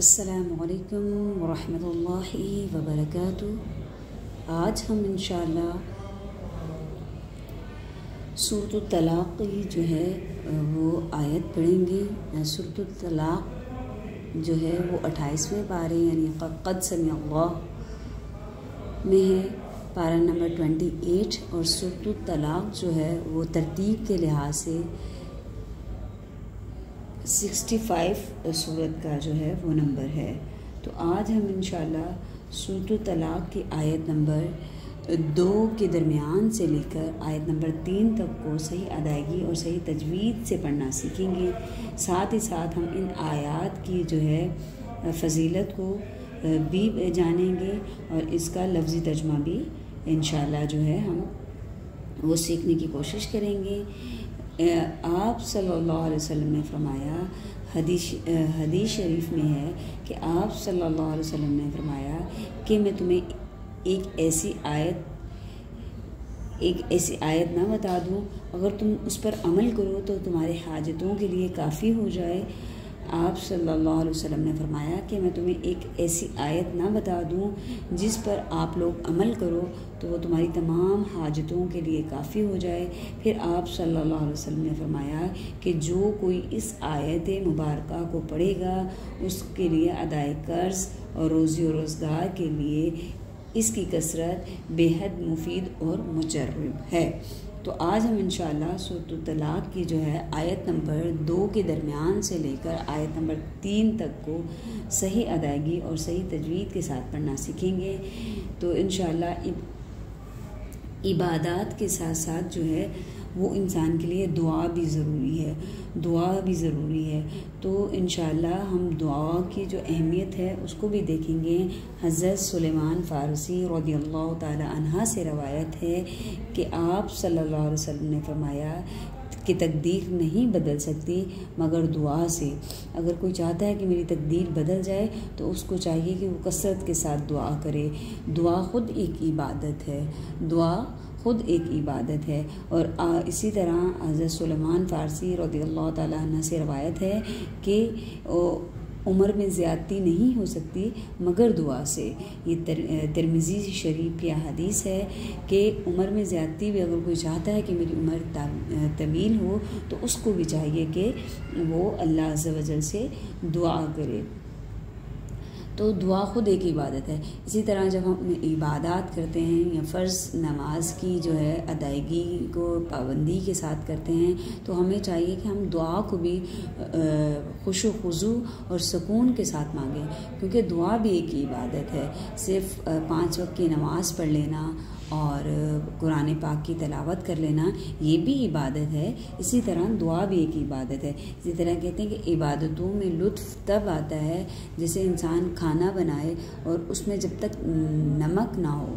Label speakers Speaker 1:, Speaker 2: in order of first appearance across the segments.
Speaker 1: السلام علیکم ورحمۃ اللہ وبرکاتہ۔ آج ہم انشاءاللہ سورۃ الطلاق کی جو ہے وہ آیت پڑھیں گے۔ سورۃ الطلاق جو ہے وہ 28ویں پارے یعنی قد سمع اللہ میں ہے، پارہ نمبر 28، اور سورۃ الطلاق جو ہے وہ ترتیب کے لحاظ سے 65 سورت کا جو ہے وہ نمبر ہے۔ تو آج ہم انشاءاللہ سورۃ الطلاق کی آیت نمبر 2 کے درمیان سے لے کر آیت نمبر 3 تک کو صحیح ادائیگی اور صحیح تجوید سے پڑھنا سیکھیں گے۔ ساتھ ہی ساتھ ہم ان آیات کی جو ہے فضیلت کو بھی جانیں گے اور اس کا لفظی ترجمہ بھی انشاءاللہ جو ہے ہم وہ سیکھنے کی کوشش کریں گے۔ آپ صلی اللہ علیہ وسلم نے فرمایا، حدیث شریف میں ہے کہ آپ صلی اللہ علیہ وسلم نے فرمایا کہ میں تمہیں ایک ایسی آیت نہ بتا دوں، اگر تم اس پر عمل کرو تو تمہارے حاجتوں کے لیے کافی ہو جائے۔ آپ صلی اللہ علیہ وسلم نے فرمایا کہ میں تمہیں ایک ایسی آیت نہ بتا دوں جس پر آپ لوگ عمل کرو تو وہ تمہاری تمام حاجتوں کے لیے کافی ہو جائے۔ پھر آپ صلی اللہ علیہ وسلم نے فرمایا کہ جو کوئی اس آیت مبارکہ کو پڑھے گا اس کے لیے ادائے قرض اور روزی و روزگار کے لیے اس کی کثرت بے حد مفید اور مجرب ہے۔ تو آج ہم انشاءاللہ سورۃ الطلاق کی جو ہے آیت نمبر 2 کے درمیان سے لے کر آیت نمبر 3 تک کو صحیح ادائیگی اور صحیح تجوید کے ساتھ پڑھنا سیکھیں گے۔ تو انشاءاللہ عبادات کے ساتھ ساتھ جو ہے وہ انسان کے لیے دعا بھی ضروری ہے۔ تو انشاءاللہ ہم دعا کی جو اہمیت ہے اس کو بھی دیکھیں گے۔ حضرت سلیمان فارسی رضی اللہ تعالی عنہ سے روایت ہے کہ آپ صلی اللہ علیہ وسلم نے فرمایا کہ تقدیر نہیں بدل سکتی مگر دعا سے۔ اگر کوئی چاہتا ہے کہ میری تقدیر بدل جائے تو اس کو چاہیے کہ وہ کثرت کے ساتھ دعا کرے۔ دعا خود ایک عبادت ہے، اور اسی طرح حضرت سلیمان فارسی رضی اللہ تعالیٰ عنہ سے روایت ہے کہ عمر میں زیادتی نہیں ہو سکتی مگر دعا سے۔ یہ ترمذی شریف کی حدیث ہے کہ عمر میں زیادتی بھی اگر کوئی چاہتا ہے کہ میری عمر طویل ہو تو اس کو بھی چاہیے کہ وہ اللہ عز و جل سے دعا کرے۔ تو دعا خود ایک عبادت ہے۔ اسی طرح جب ہم عبادات کرتے ہیں یا فرض نماز کی جو ہے ادائیگی کو پابندی کے ساتھ کرتے ہیں تو ہمیں چاہیے کہ ہم دعا کو بھی خوش و خضوع اور سکون کے ساتھ مانگیں، کیونکہ دعا بھی ایک عبادت ہے۔ صرف 5 وقت کی نماز پڑھ لینا اور قرآن پاک کی تلاوت کر لینا یہ بھی عبادت ہے، اسی طرح دعا بھی ایک عبادت ہے۔ اسی طرح کہتے ہیں کہ عبادتوں میں لطف تب آتا ہے جیسے انسان کھانا بنائے اور اس میں جب تک نمک نہ ہو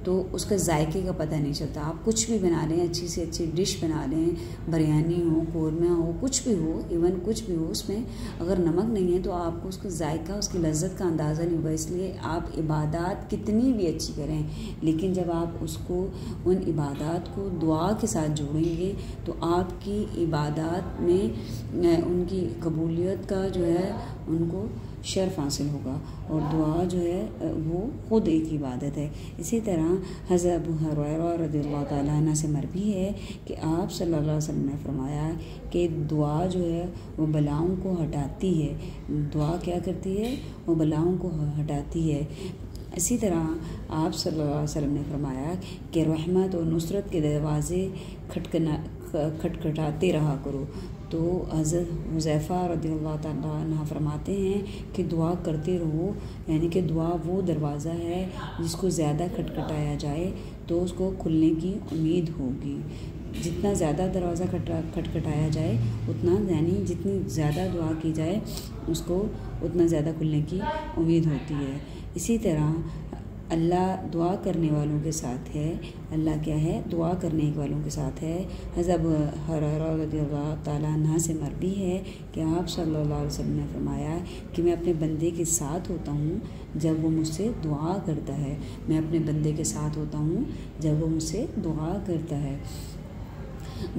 Speaker 1: تو اس کا ذائقے کا پتہ نہیں چلتا۔ آپ کچھ بھی بنا لیں، اچھی سے اچھی ڈش بنا لیں، بریانی ہو، قورمہ ہو، کچھ بھی ہو، ایون کچھ بھی ہو، اس میں اگر نمک نہیں ہے تو آپ کو اس کا ذائقہ، اس کی لذت کا اندازہ نہیں ہوگا۔ اس لیے آپ عبادات کتنی بھی اچھی کریں لیکن جب آپ اس کو ان عبادات کو دعا کے ساتھ جوڑیں گے تو آپ کی عبادات میں ان کی قبولیت کا جو ہے ان کو شرف حاصل ہوگا، اور دعا جو ہے وہ خود ایک عبادت ہے۔ اسی طرح حضرت ابو ہریرہ رضی اللہ تعالیٰ عنہ سے مروی ہے کہ آپ صلی اللہ علیہ وسلم نے فرمایا کہ دعا جو ہے وہ بلاؤں کو ہٹاتی ہے۔ دعا کیا کرتی ہے؟ وہ بلاؤں کو ہٹاتی ہے۔ اسی طرح آپ صلی اللہ علیہ وسلم نے فرمایا کہ رحمت اور نصرت کے دروازے کھٹکھٹاتے رہا کرو۔ تو حضرت حذیفہ رضی اللہ تعالیٰ عنہ فرماتے ہیں کہ دعا کرتے رہو، یعنی کہ دعا وہ دروازہ ہے جس کو زیادہ کھٹکھٹایا جائے تو اس کو کھلنے کی امید ہوگی۔ جتنا زیادہ دروازہ کھٹکھٹایا جائے اتنا، یعنی جتنی زیادہ دعا کی جائے اس کو اتنا زیادہ کھلنے کی امید ہوتی ہے۔ اسی طرح اللہ دعا کرنے والوں کے ساتھ ہے۔ اللہ کیا ہے؟ دعا کرنے والوں کے ساتھ ہے۔ حضرت ابو ہریرہ رضی اللہ تعالیٰ عنہ سے مروی ہے کہ آپ صلی اللہ علیہ وسلم نے فرمایا کہ میں اپنے بندے کے ساتھ ہوتا ہوں جب وہ مجھ سے دعا کرتا ہے، میں اپنے بندے کے ساتھ ہوتا ہوں جب وہ مجھ سے دعا کرتا ہے۔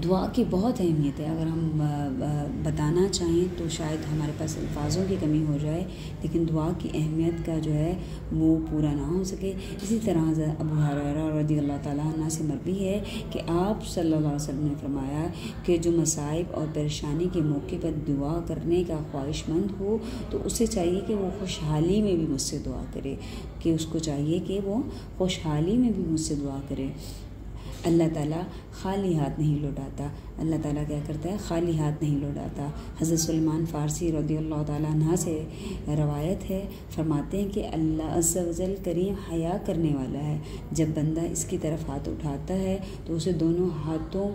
Speaker 1: دعا کی بہت اہمیت ہے. اگر ہم بتانا چاہیں تو شاید ہمارے پاس الفاظوں کی کمی ہو جائے، لیکن دعا کی اہمیت کا جو ہے وہ پورا نہ ہو سکے. اسی طرح ابو ہریرہ رضی اللہ تعالیٰ عنہ سے مروی ہے کہ آپ صلی اللہ علیہ وسلم نے فرمایا کہ جو مصائب اور پریشانی کے موقع پر دعا کرنے کا خواہش مند ہو تو اسے چاہیے کہ وہ خوشحالی میں بھی مجھ سے دعا کرے، کہ اس کو چاہیے کہ وہ خوشحالی میں بھی مجھ سے دعا کرے. اللہ تعالیٰ خالی ہاتھ نہیں لوٹاتا. اللہ تعالیٰ کیا کرتا ہے؟ خالی ہاتھ نہیں لوٹاتا. حضرت سلمان فارسی رضی اللہ تعالیٰ عنہ سے روایت ہے، فرماتے ہیں کہ اللہ عز و جل کریم حیا کرنے والا ہے. جب بندہ اس کی طرف ہاتھ اٹھاتا ہے تو اسے دونوں ہاتھوں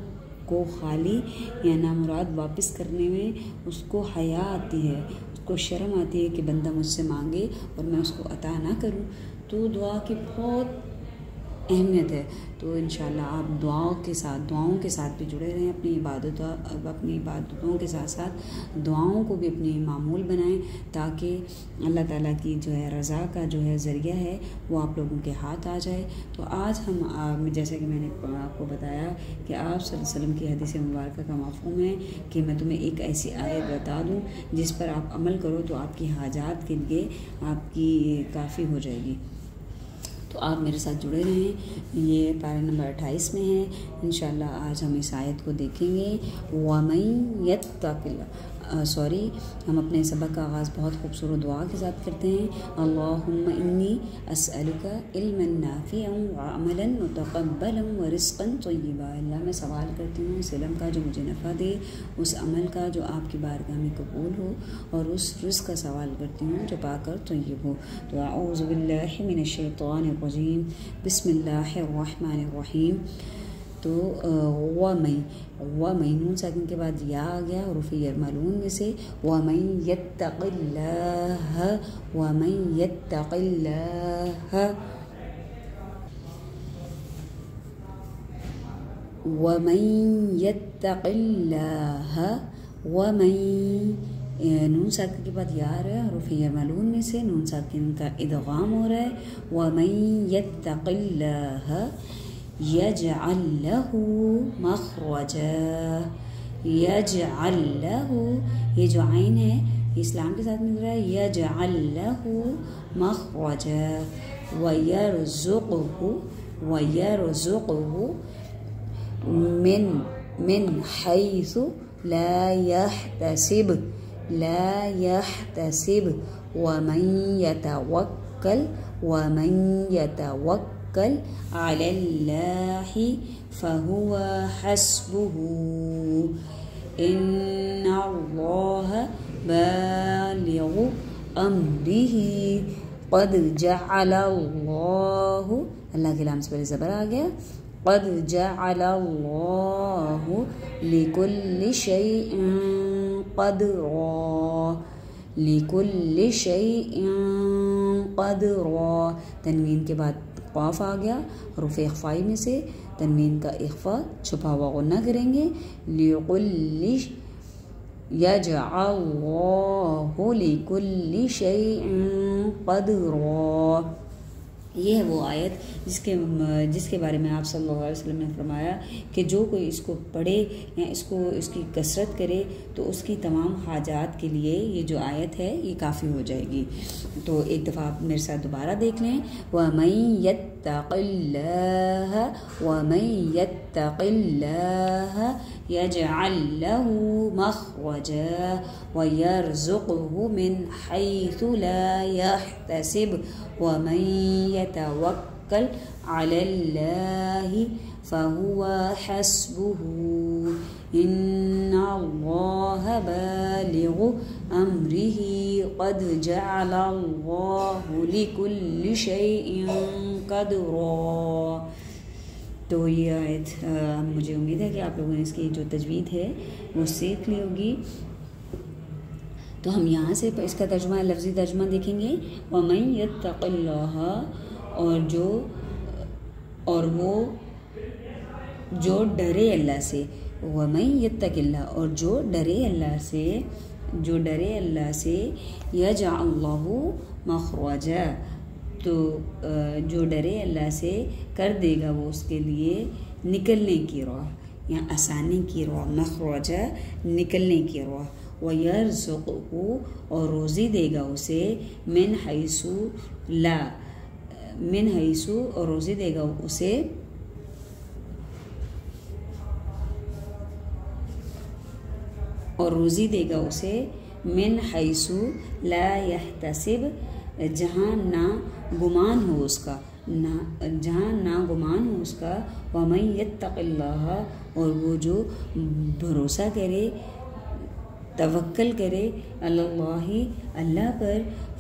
Speaker 1: کو خالی یا نامراد واپس کرنے میں اس کو حیا آتی ہے، اس کو شرم آتی ہے کہ بندہ مجھ سے مانگے اور میں اس کو عطا نہ کروں. تو دعا کی بہت اہمیت ہے. تو انشاءاللہ آپ دعاؤں کے ساتھ بھی جڑے رہیں. اپنی عبادتوں کے ساتھ ساتھ دعاؤں کو بھی اپنی معمول بنائیں تاکہ اللہ تعالیٰ کی جو ہے رضا کا جو ہے ذریعہ ہے وہ آپ لوگوں کے ہاتھ آ جائے. تو آج ہم جیسے کہ میں نے آپ کو بتایا کہ آپ صلی اللہ علیہ وسلم کی حدیث مبارکہ کا مفہوم ہے کہ میں تمہیں ایک ایسی آیت بتا دوں جس پر آپ عمل کرو تو آپ کی حاجات کے لیے آپ کی کافی ہو جائے گی. تو آپ میرے ساتھ جڑے رہیں. یہ پارہ نمبر 28 میں ہے. انشاءاللہ آج ہم اس آیت کو دیکھیں گے. وَمَن يَتَّقِ ہم اپنے سبق کا آغاز بہت خوبصورت دعا کے ساتھ کرتے ہیں. اللہم انی اسألک علما نافعا وعملا متقبلا ورزقا طیبا. اللہ میں سوال کرتی ہوں اس علم کا جو مجھے نفع دے، اس عمل کا جو آپ کی بارگاہ میں قبول ہو، اور اس رزق کا سوال کرتی ہوں جو پاک اور طیب ہو. تو اعوذ باللہ من الشیطان الرجیم، بسم اللہ الرحمن الرحیم. تو وَمَن نون ساکن کے بعد یا آ گیا حروف یرملون میں سے. وَمَن یتق اللہ، وَمَن یتق اللہ، وَمَن یتق اللہ، وَمَن نون ساکن کے بعد یا آ رہا ہے حروف یرملون میں سے. نون ساکن کا ادغام ہو رہا ہے. وَمَن یتق اللہ یجعل لہ مخرجا. یجعل لہ، یہ جو عین ہے یہ اسلام کے ساتھ مل رہا ہے. یجعل لہ مخرجا ویرزقہ من حیث لا يحتسب. ومن يتوکل علی اللہ فہو حسبہ. ان اللہ بالغ امرہ قد جعل اللہ، اللہ کے لام سے پہلے زبر آ گیا. قد جعل اللہ لکل شیء قدرا. لکل شیء قدرا. تنوین کے بعد قاف آ گیا حروف اخفائی میں سے. تنوین کا اخفا چھپا ہوا غنہ کریں گے. لکل یجعل اللہ لکل شیء قدرا. یہ ہے وہ آیت جس کے بارے میں آپ صلی اللہ علیہ وسلم نے فرمایا کہ جو کوئی اس کو پڑھے یا اس کی کثرت کرے تو اس کی تمام حاجات کے لیے یہ جو آیت ہے یہ کافی ہو جائے گی. تو ایک دفعہ آپ میرے ساتھ دوبارہ دیکھ لیں. وَمَن يَتَّقِ اللَّهَ وَمَن يَتَّقِ اللَّهَ يَجْعَل لَّهُ مَخْرَجًا وَيَرْزُقْهُ مِنْ حَيْثُ لَا يَحْتَسِبُ. وَمَن يَتَوَكَّلْ عَلَى اللَّهِ فَهُوَ حَسْبُهُ. إِنَّ اللَّهَ بَالِغُ أَمْرِهِ قَدْ جَعَلَ اللَّهُ لِكُلِّ شَيْءٍ قَدْرًا. تو یہ آیت مجھے امید ہے کہ آپ لوگوں نے اس کی جو تجوید ہے وہ سیکھ لی ہوگی. تو ہم یہاں سے اس کا ترجمہ، لفظی ترجمہ دیکھیں گے. وَمَن يَتَّقِ اللَّهَ، اور وہ جو ڈرے اللہ سے. وَمَن يَتَّقِ اللَّهَ، اور جو ڈرے اللہ سے. يَجْعَلْ لَهُ مَخْرَجًا، تو جو ڈرے اللہ سے کر دے گا وہ اس کے لیے نکلنے کی راہ. یا آسانی کی رو، مخرجہ نکلنے کی رو، وَيَرْزُقْهُ اور روزی دے گا اسے من حیث لا، من حیث اور روزی دے گا اسے اور روزی دے گا اسے من حیث لا یحتسب، جہاں نہ گمان ہو اس کا، جہاں نہ گمان ہو اس کا، وَمَن يَتَّقِ اللَّهَ اور وہ جو بھروسہ کرے، توکل کرے اللہ اللہ پر،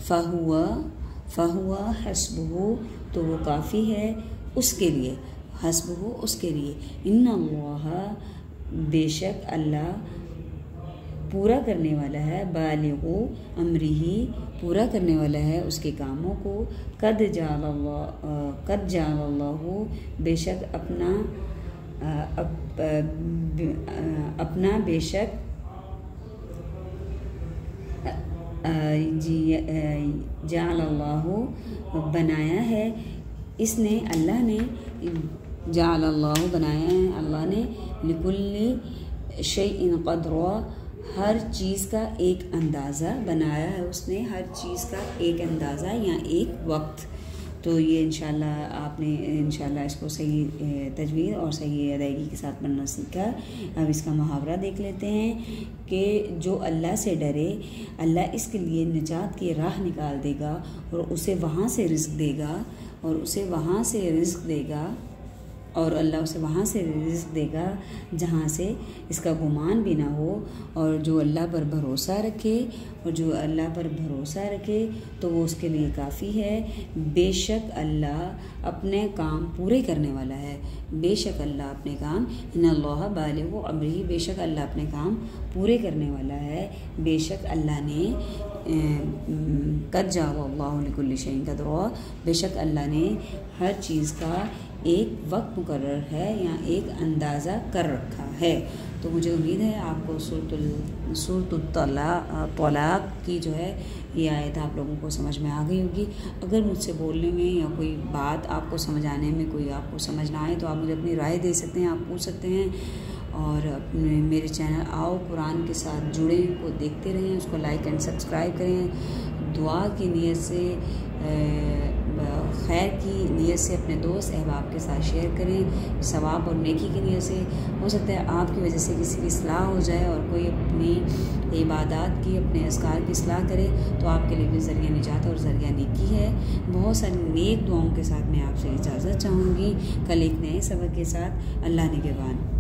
Speaker 1: فہو حسبہ تو وہ کافی ہے اس کے لیے، حسبہ اس کے لیے، ان اللہ بے شک اللہ پورا کرنے والا ہے، بالغ امرہ پورا کرنے والا ہے اس کے کاموں کو، قد جعل اللہ بے شک اپنا بے شک جعل اللہ بنایا ہے، اس نے اللہ نے جعل اللہ بنایا ہے اللہ نے، لکل شیء قدرا ہر چیز کا ایک اندازہ بنایا ہے اس نے، ہر چیز کا ایک اندازہ یا ایک وقت۔ تو یہ انشاءاللہ آپ نے انشاءاللہ اس کو صحیح تجوید اور صحیح ادائیگی کے ساتھ پڑھنا سیکھا۔ اب اس کا محاورہ دیکھ لیتے ہیں کہ جو اللہ سے ڈرے اللہ اس کے لیے نجات کی راہ نکال دے گا اور اسے وہاں سے رزق دے گا، اور اسے وہاں سے رزق دے گا، اور اللہ اسے وہاں سے رزق دے گا جہاں سے اس کا گمان بھی نہ ہو، اور جو اللہ پر بھروسہ رکھے، اور جو اللہ پر بھروسہ رکھے تو وہ اس کے لیے کافی ہے، بے شک اللہ اپنے کام پورے کرنے والا ہے، بے شک اللہ اپنے کام، ان اللہ بالغ امرہ بے شک اللہ اپنے کام پورے کرنے والا ہے، بے شک اللہ نے قد جعل اللہ لکل شیء قدرا بے شک اللہ نے ہر چیز کا ایک وقت مقرر ہے یا ایک اندازہ کر رکھا ہے۔ تو مجھے امید ہے آپ کو سورۃ الطلاق کی جو ہے یہ آیت آپ لوگوں کو سمجھ میں آ گئی ہوگی۔ اگر مجھ سے بولنے میں یا کوئی بات آپ کو سمجھ آنے میں کوئی آپ کو سمجھ نہ آئے تو آپ مجھے اپنی رائے دے سکتے ہیں، آپ پوچھ سکتے ہیں، اور میرے چینل آؤ قرآن کے ساتھ جڑیں کو دیکھتے رہیں، اس کو لائک اینڈ سبسکرائب کریں، دعا کی نیت سے خیر کی نیت سے اپنے دوست احباب کے ساتھ شیئر کریں، ثواب اور نیکی کی نیت سے، ہو سکتا ہے آپ کی وجہ سے کسی کی اصلاح ہو جائے اور کوئی اپنی عبادات کی، اپنے اذکار کی اصلاح کرے تو آپ کے لیے بھی ذریعہ نجات اور ذریعہ نیکی ہے۔ بہت ساری نیک دعاؤں کے ساتھ میں آپ سے اجازت چاہوں گی، کل ایک نئے سبق کے ساتھ، اللہ نگہبان۔